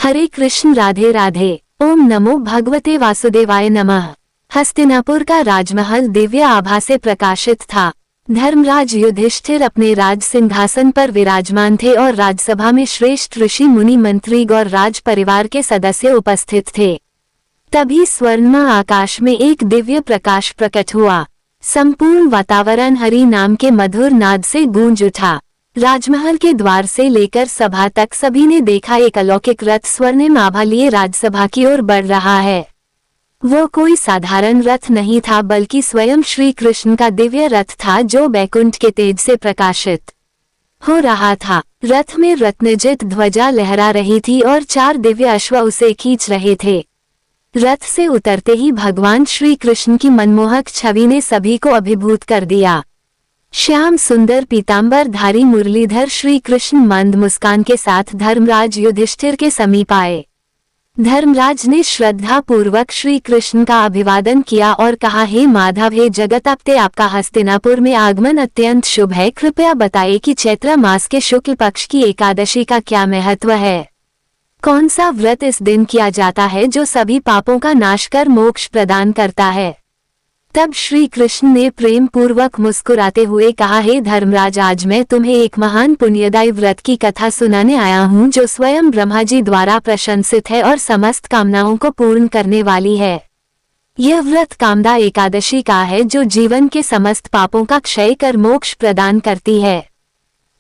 हरे कृष्ण, राधे राधे। ओम नमो भगवते वासुदेवाय नमः। हस्तिनापुर का राजमहल दिव्य आभा से प्रकाशित था। धर्मराज युधिष्ठिर अपने राज सिंहासन पर विराजमान थे और राजसभा में श्रेष्ठ ऋषि, मुनि, मंत्री और राज परिवार के सदस्य उपस्थित थे। तभी स्वर्णमय आकाश में एक दिव्य प्रकाश प्रकट हुआ। संपूर्ण वातावरण हरि नाम के मधुर नाद से गूंज उठा। राजमहल के द्वार से लेकर सभा तक सभी ने देखा एक अलौकिक रथ स्वर्णिम आभा लिए राजसभा की ओर बढ़ रहा है। वो कोई साधारण रथ नहीं था, बल्कि स्वयं श्री कृष्ण का दिव्य रथ था, जो बैकुंठ के तेज से प्रकाशित हो रहा था। रथ में रत्नजित ध्वजा लहरा रही थी और 4 दिव्य अश्व उसे खींच रहे थे। रथ से उतरते ही भगवान श्री कृष्ण की मनमोहक छवि ने सभी को अभिभूत कर दिया। श्याम सुंदर पीतांबर धारी मुरलीधर श्री कृष्ण मंद मुस्कान के साथ धर्मराज युधिष्ठिर के समीप आए। धर्मराज ने श्रद्धा पूर्वक श्री कृष्ण का अभिवादन किया और कहा, हे माधव, हे जगतापते, आपका हस्तिनापुर में आगमन अत्यंत शुभ है। कृपया बताइए कि चैत्र मास के शुक्ल पक्ष की एकादशी का क्या महत्व है। कौन सा व्रत इस दिन किया जाता है जो सभी पापों का नाश कर मोक्ष प्रदान करता है। तब श्री कृष्ण ने प्रेम पूर्वक मुस्कुराते हुए कहा, हे धर्मराज, आज मैं तुम्हें एक महान पुण्यदायी व्रत की कथा सुनाने आया हूँ, जो स्वयं ब्रह्मा जी द्वारा प्रशंसित है और समस्त कामनाओं को पूर्ण करने वाली है। यह व्रत कामदा एकादशी का है, जो जीवन के समस्त पापों का क्षय कर मोक्ष प्रदान करती है।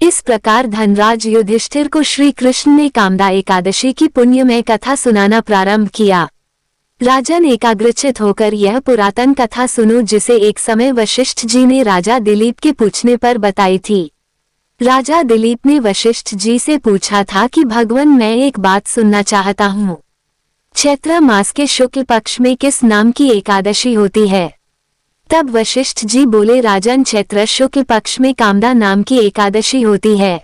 इस प्रकार धनराज युधिष्ठिर को श्री कृष्ण ने कामदा एकादशी की पुण्यमय कथा सुनाना प्रारंभ किया। राजन, एकाग्रचित होकर यह पुरातन कथा सुनो, जिसे एक समय वशिष्ठ जी ने राजा दिलीप के पूछने पर बताई थी। राजा दिलीप ने वशिष्ठ जी से पूछा था कि भगवान, मैं एक बात सुनना चाहता हूँ। चैत्र मास के शुक्ल पक्ष में किस नाम की एकादशी होती है। तब वशिष्ठ जी बोले, राजन, चैत्र शुक्ल पक्ष में कामदा नाम की एकादशी होती है।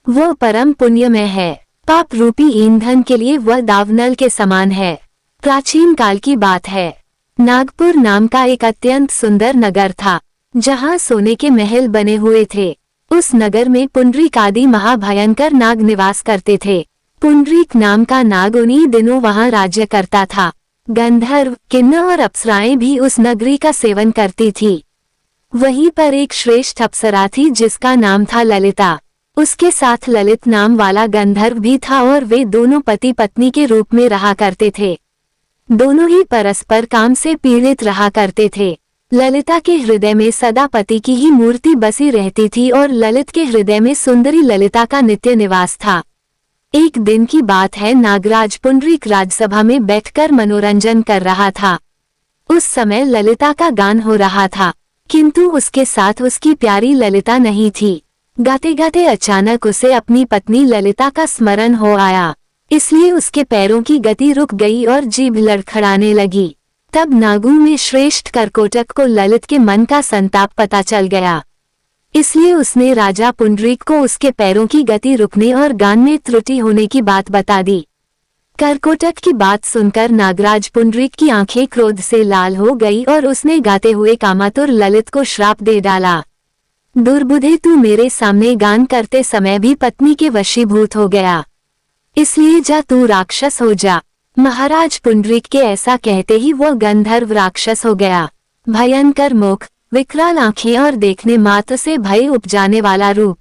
वह परम पुण्यमय है। पाप रूपी ईंधन के लिए वह दावनल के समान है। प्राचीन काल की बात है। नागपुर नाम का एक अत्यंत सुंदर नगर था, जहां सोने के महल बने हुए थे। उस नगर में पुंडरीक आदि महाभयंकर नाग निवास करते थे। पुंडरीक नाम का नाग उन्हीं दिनों वहां राज्य करता था। गंधर्व, किन्नर और अप्सराएं भी उस नगरी का सेवन करती थी। वहीं पर एक श्रेष्ठ अप्सरा थी, जिसका नाम था ललिता। उसके साथ ललित नाम वाला गंधर्व भी था और वे दोनों पति पत्नी के रूप में रहा करते थे। दोनों ही परस्पर काम से पीड़ित रहा करते थे। ललिता के हृदय में सदा पति की ही मूर्ति बसी रहती थी और ललित के हृदय में सुंदरी ललिता का नित्य निवास था। एक दिन की बात है, नागराज पुंडरीक राजसभा में बैठकर मनोरंजन कर रहा था। उस समय ललिता का गान हो रहा था, किंतु उसके साथ उसकी प्यारी ललिता नहीं थी। गाते गाते अचानक उसे अपनी पत्नी ललिता का स्मरण हो आया, इसलिए उसके पैरों की गति रुक गई और जीभ लड़खड़ाने लगी। तब नागों में श्रेष्ठ करकोटक को ललित के मन का संताप पता चल गया, इसलिए उसने राजा पुंडरीक को उसके पैरों की गति रुकने और गान में त्रुटि होने की बात बता दी। करकोटक की बात सुनकर नागराज पुंडरीक की आंखें क्रोध से लाल हो गई और उसने गाते हुए कामातुर ललित को श्राप दे डाला। दुर्बुद्धे, तू मेरे सामने गान करते समय भी पत्नी के वशीभूत हो गया, इसलिए जा, तू राक्षस हो जा। महाराज पुंडरीक के ऐसा कहते ही वह गंधर्व राक्षस हो गया। भयंकर मुख, विकराल आंखें और देखने मात्र से भय उपजाने वाला रूप।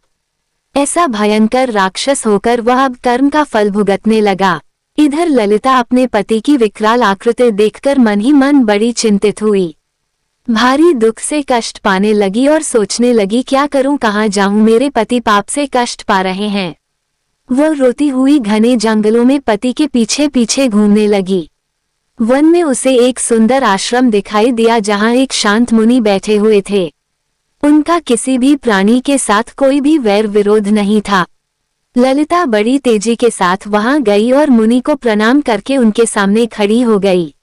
ऐसा भयंकर राक्षस होकर वह अब कर्म का फल भुगतने लगा। इधर ललिता अपने पति की विकराल आकृति देखकर मन ही मन बड़ी चिंतित हुई। भारी दुख से कष्ट पाने लगी और सोचने लगी, क्या करूं, कहां जाऊं, मेरे पति पाप से कष्ट पा रहे हैं। वह रोती हुई घने जंगलों में पति के पीछे पीछे घूमने लगी। वन में उसे एक सुंदर आश्रम दिखाई दिया, जहां एक शांत मुनि बैठे हुए थे। उनका किसी भी प्राणी के साथ कोई भी वैर विरोध नहीं था। ललिता बड़ी तेजी के साथ वहां गई और मुनि को प्रणाम करके उनके सामने खड़ी हो गई।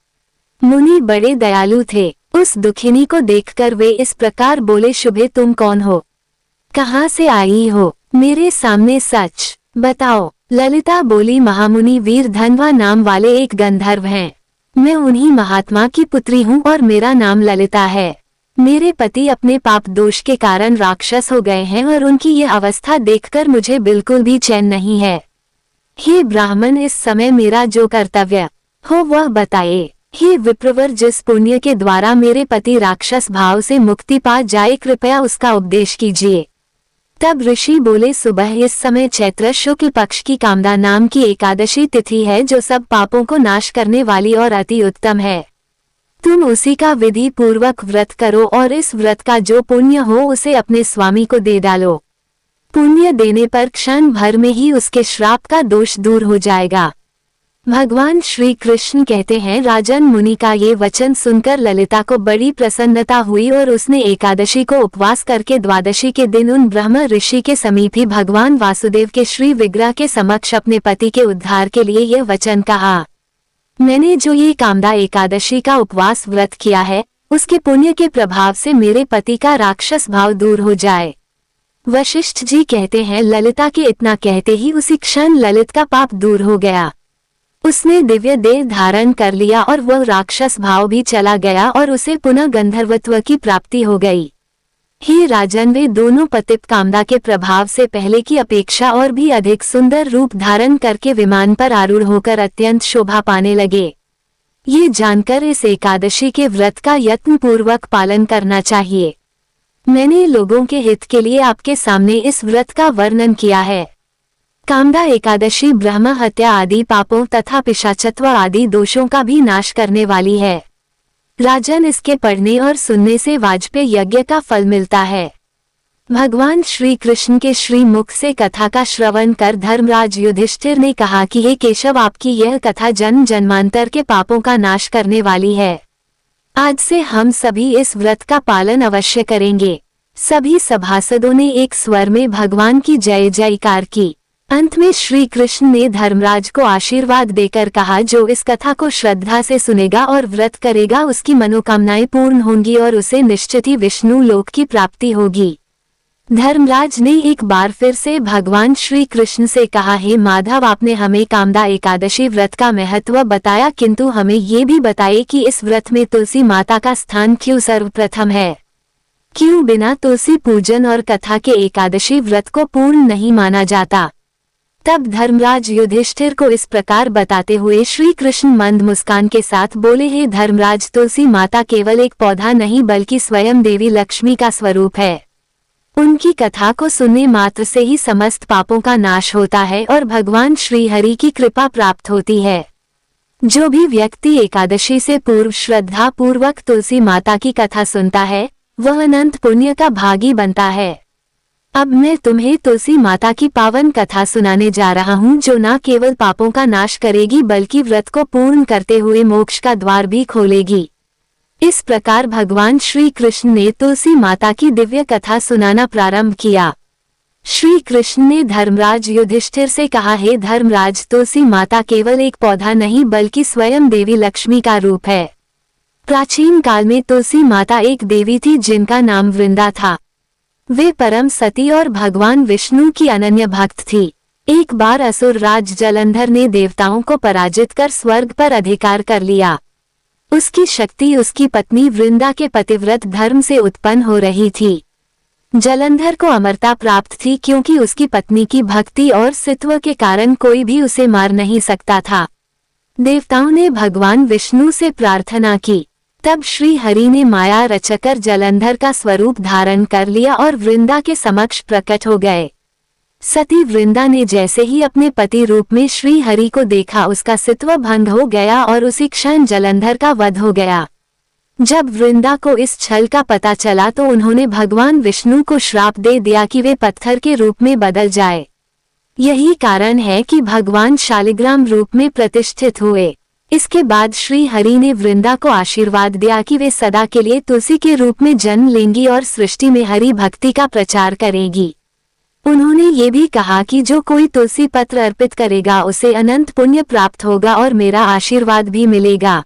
मुनि बड़े दयालु थे। उस दुखिनी को देखकर वे इस प्रकार बोले, शुभे, तुम कौन हो, कहाँ से आई हो, मेरे सामने सच बताओ। ललिता बोली, महामुनि वीर धनवा नाम वाले एक गंधर्व हैं। मैं उन्हीं महात्मा की पुत्री हूँ और मेरा नाम ललिता है। मेरे पति अपने पाप दोष के कारण राक्षस हो गए हैं और उनकी ये अवस्था देखकर मुझे बिल्कुल भी चैन नहीं है। हे ब्राह्मण, इस समय मेरा जो कर्तव्य हो वह बताए। हे विप्रवर, जिस पुण्य के द्वारा मेरे पति राक्षस भाव से मुक्ति पा जाए, कृपया उसका उपदेश कीजिए। तब ऋषि बोले, सुबह इस समय चैत्र शुक्ल पक्ष की कामदा नाम की एकादशी तिथि है, जो सब पापों को नाश करने वाली और अति उत्तम है। तुम उसी का विधि पूर्वक व्रत करो और इस व्रत का जो पुण्य हो उसे अपने स्वामी को दे डालो। पुण्य देने पर क्षण भर में ही उसके श्राप का दोष दूर हो जाएगा। भगवान श्री कृष्ण कहते हैं, राजन मुनि का ये वचन सुनकर ललिता को बड़ी प्रसन्नता हुई और उसने एकादशी को उपवास करके द्वादशी के दिन उन ब्रह्म ऋषि के समीप ही भगवान वासुदेव के श्री विग्रह के समक्ष अपने पति के उद्धार के लिए यह वचन कहा, मैंने जो ये कामदा एकादशी का उपवास व्रत किया है, उसके पुण्य के प्रभाव से मेरे पति का राक्षस भाव दूर हो जाए। वशिष्ठ जी कहते हैं, ललिता के इतना कहते ही उसी क्षण ललित का पाप दूर हो गया। उसने दिव्य देह धारण कर लिया और वह राक्षस भाव भी चला गया और उसे पुनः गंधर्वत्व की प्राप्ति हो गई। हे राजन, वे दोनों पतित कामदा के प्रभाव से पहले की अपेक्षा और भी अधिक सुंदर रूप धारण करके विमान पर आरूढ़ होकर अत्यंत शोभा पाने लगे। ये जानकर इस एकादशी के व्रत का यत्न पूर्वक पालन करना चाहिए। मैंने लोगों के हित के लिए आपके सामने इस व्रत का वर्णन किया है। कामदा एकादशी ब्रह्म हत्या आदि पापों तथा पिशाचत्व आदि दोषों का भी नाश करने वाली है। राजन, इसके पढ़ने और सुनने से वाजपेय यज्ञ का फल मिलता है। भगवान श्री कृष्ण के श्री मुख से कथा का श्रवण कर धर्मराज युधिष्ठिर ने कहा कि हे केशव, आपकी यह कथा जन्म जन्मांतर के पापों का नाश करने वाली है। आज से हम सभी इस व्रत का पालन अवश्य करेंगे। सभी सभासदों ने एक स्वर में भगवान की जय जयकार की। अंत में श्री कृष्ण ने धर्मराज को आशीर्वाद देकर कहा, जो इस कथा को श्रद्धा से सुनेगा और व्रत करेगा, उसकी मनोकामनाएं पूर्ण होंगी और उसे निश्चित ही विष्णु लोक की प्राप्ति होगी। धर्मराज ने एक बार फिर से भगवान श्री कृष्ण से कहा, हे माधव, आपने हमें कामदा एकादशी व्रत का महत्व बताया, किंतु हमें ये भी बताइए कि इस व्रत में तुलसी माता का स्थान क्यों सर्वप्रथम है। क्यों बिना तुलसी पूजन और कथा के एकादशी व्रत को पूर्ण नहीं माना जाता। तब धर्मराज युधिष्ठिर को इस प्रकार बताते हुए श्री कृष्ण मंद मुस्कान के साथ बोले, हे धर्मराज, तुलसी माता केवल एक पौधा नहीं बल्कि स्वयं देवी लक्ष्मी का स्वरूप है। उनकी कथा को सुनने मात्र से ही समस्त पापों का नाश होता है और भगवान श्री हरि की कृपा प्राप्त होती है। जो भी व्यक्ति एकादशी से पूर्व श्रद्धा पूर्वक तुलसी माता की कथा सुनता है, वह अनंत पुण्य का भागी बनता है। अब मैं तुम्हें तुलसी माता की पावन कथा सुनाने जा रहा हूँ, जो न केवल पापों का नाश करेगी बल्कि व्रत को पूर्ण करते हुए मोक्ष का द्वार भी खोलेगी। इस प्रकार भगवान श्री कृष्ण ने तुलसी माता की दिव्य कथा सुनाना प्रारंभ किया। श्री कृष्ण ने धर्मराज युधिष्ठिर से कहा, हे धर्मराज, तुलसी माता केवल एक पौधा नहीं बल्कि स्वयं देवी लक्ष्मी का रूप है। प्राचीन काल में तुलसी माता एक देवी थी जिनका नाम वृंदा था। वे परम सती और भगवान विष्णु की अनन्य भक्त थी। एक बार असुर राज जलंधर ने देवताओं को पराजित कर स्वर्ग पर अधिकार कर लिया। उसकी शक्ति उसकी पत्नी वृंदा के पतिव्रत धर्म से उत्पन्न हो रही थी। जलंधर को अमरता प्राप्त थी क्योंकि उसकी पत्नी की भक्ति और सित्व के कारण कोई भी उसे मार नहीं सकता था। देवताओं ने भगवान विष्णु से प्रार्थना की। तब श्री हरि ने माया रचकर जलंधर का स्वरूप धारण कर लिया और वृंदा के समक्ष प्रकट हो गए। सती वृंदा ने जैसे ही अपने पति रूप में श्री हरि को देखा, उसका सित्व भंग हो गया और उसी क्षण जलंधर का वध हो गया। जब वृंदा को इस छल का पता चला तो उन्होंने भगवान विष्णु को श्राप दे दिया कि वे पत्थर के रूप में बदल जाए। यही कारण है कि भगवान शालिग्राम रूप में प्रतिष्ठित हुए। इसके बाद श्री हरि ने वृंदा को आशीर्वाद दिया कि वे सदा के लिए तुलसी के रूप में जन्म लेंगी और सृष्टि में हरि भक्ति का प्रचार करेगी। उन्होंने ये भी कहा कि जो कोई तुलसी पत्र अर्पित करेगा उसे अनंत पुण्य प्राप्त होगा और मेरा आशीर्वाद भी मिलेगा।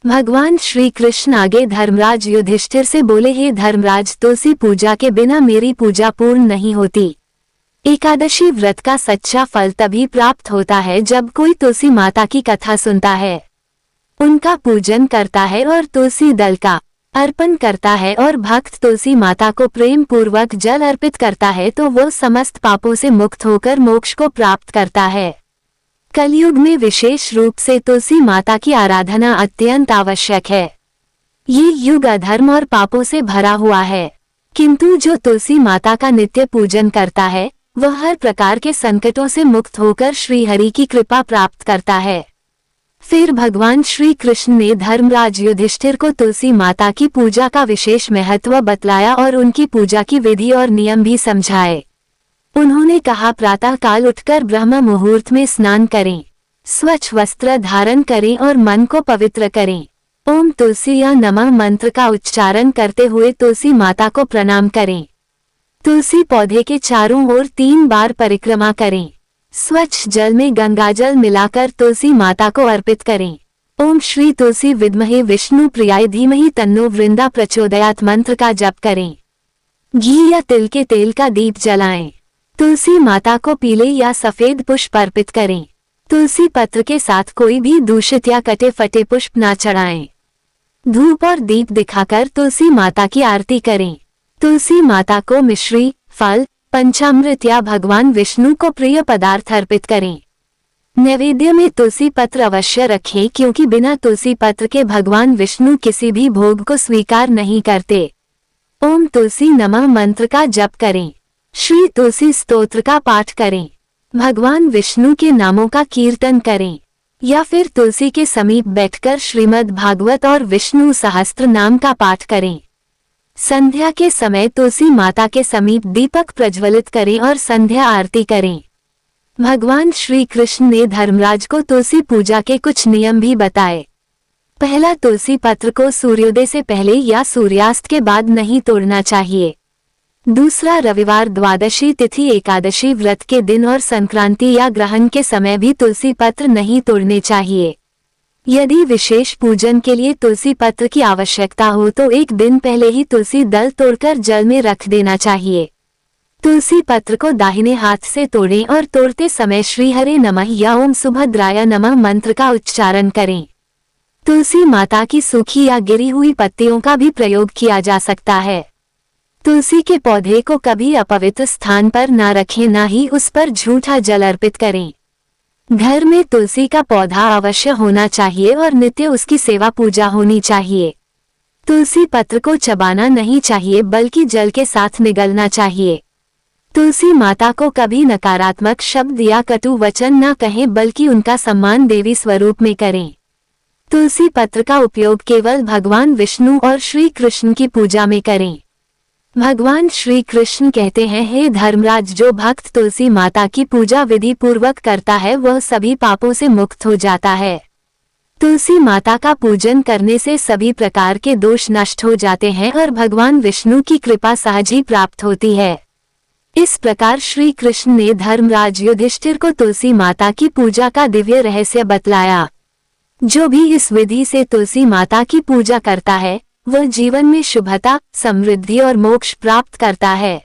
भगवान श्री कृष्ण आगे धर्मराज युधिष्ठिर से बोले, हे धर्मराज, तुलसी पूजा के बिना मेरी पूजा पूर्ण नहीं होती। एकादशी व्रत का सच्चा फल तभी प्राप्त होता है जब कोई तुलसी माता की कथा सुनता है, उनका पूजन करता है और तुलसी दल का अर्पण करता है और भक्त तुलसी माता को प्रेम पूर्वक जल अर्पित करता है तो वो समस्त पापों से मुक्त होकर मोक्ष को प्राप्त करता है। कलयुग में विशेष रूप से तुलसी माता की आराधना अत्यंत आवश्यक है। ये युग अधर्म और पापों से भरा हुआ है, किंतु जो तुलसी माता का नित्य पूजन करता है वह हर प्रकार के संकटों से मुक्त होकर श्री हरि की कृपा प्राप्त करता है। फिर भगवान श्री कृष्ण ने धर्मराज युधिष्ठिर को तुलसी माता की पूजा का विशेष महत्व बतलाया और उनकी पूजा की विधि और नियम भी समझाए। उन्होंने कहा, प्रातः काल उठकर ब्रह्म मुहूर्त में स्नान करें, स्वच्छ वस्त्र धारण करें और मन को पवित्र करें। ओम तुलसी या नमः मंत्र का उच्चारण करते हुए तुलसी माता को प्रणाम करें। तुलसी पौधे के चारों ओर 3 बार परिक्रमा करें। स्वच्छ जल में गंगाजल मिलाकर तुलसी माता को अर्पित करें। ओम श्री तुलसी विद्महे विष्णु प्रियाय धीमहि तन्नो वृंदा प्रचोदयात् मंत्र का जप करें। घी या तिल के तेल का दीप जलाएं। तुलसी माता को पीले या सफेद पुष्प अर्पित करें। तुलसी पत्र के साथ कोई भी दूषित या कटे फटे पुष्प न चढ़ाएं। धूप और दीप दिखाकर तुलसी माता की आरती करें। तुलसी माता को मिश्री, फल, पंचामृत या भगवान विष्णु को प्रिय पदार्थ अर्पित करें। नैवेद्य में तुलसी पत्र अवश्य रखें, क्योंकि बिना तुलसी पत्र के भगवान विष्णु किसी भी भोग को स्वीकार नहीं करते। ओम तुलसी नमः मंत्र का जप करें। श्री तुलसी स्तोत्र का पाठ करें। भगवान विष्णु के नामों का कीर्तन करें या फिर तुलसी के समीप बैठकर श्रीमद् भागवत और विष्णु सहस्त्र नाम का पाठ करें। संध्या के समय तुलसी माता के समीप दीपक प्रज्वलित करें और संध्या आरती करें। भगवान श्री कृष्ण ने धर्मराज को तुलसी पूजा के कुछ नियम भी बताए। पहला, तुलसी पत्र को सूर्योदय से पहले या सूर्यास्त के बाद नहीं तोड़ना चाहिए। दूसरा, रविवार, द्वादशी तिथि, एकादशी व्रत के दिन और संक्रांति या ग्रहण के समय भी तुलसी पत्र नहीं तोड़ने चाहिए। यदि विशेष पूजन के लिए तुलसी पत्र की आवश्यकता हो तो एक दिन पहले ही तुलसी दल तोड़कर जल में रख देना चाहिए। तुलसी पत्र को दाहिने हाथ से तोड़ें और तोड़ते समय श्री हरे नमः या ओम सुभद्राय नमः मंत्र का उच्चारण करें। तुलसी माता की सूखी या गिरी हुई पत्तियों का भी प्रयोग किया जा सकता है। तुलसी के पौधे को कभी अपवित्र स्थान पर न रखें, न ही उस पर झूठा जल अर्पित करें। घर में तुलसी का पौधा अवश्य होना चाहिए और नित्य उसकी सेवा पूजा होनी चाहिए। तुलसी पत्र को चबाना नहीं चाहिए, बल्कि जल के साथ निगलना चाहिए। तुलसी माता को कभी नकारात्मक शब्द या कटु वचन न कहें, बल्कि उनका सम्मान देवी स्वरूप में करें। तुलसी पत्र का उपयोग केवल भगवान विष्णु और श्री कृष्ण की पूजा में करें। भगवान श्री कृष्ण कहते हैं, हे धर्मराज, जो भक्त तुलसी माता की पूजा विधि पूर्वक करता है वह सभी पापों से मुक्त हो जाता है। तुलसी माता का पूजन करने से सभी प्रकार के दोष नष्ट हो जाते हैं और भगवान विष्णु की कृपा सहज ही प्राप्त होती है। इस प्रकार श्री कृष्ण ने धर्मराज युधिष्ठिर को तुलसी माता की पूजा का दिव्य रहस्य बतलाया। जो भी इस विधि से तुलसी माता की पूजा करता है वह जीवन में शुभता, समृद्धि और मोक्ष प्राप्त करता है।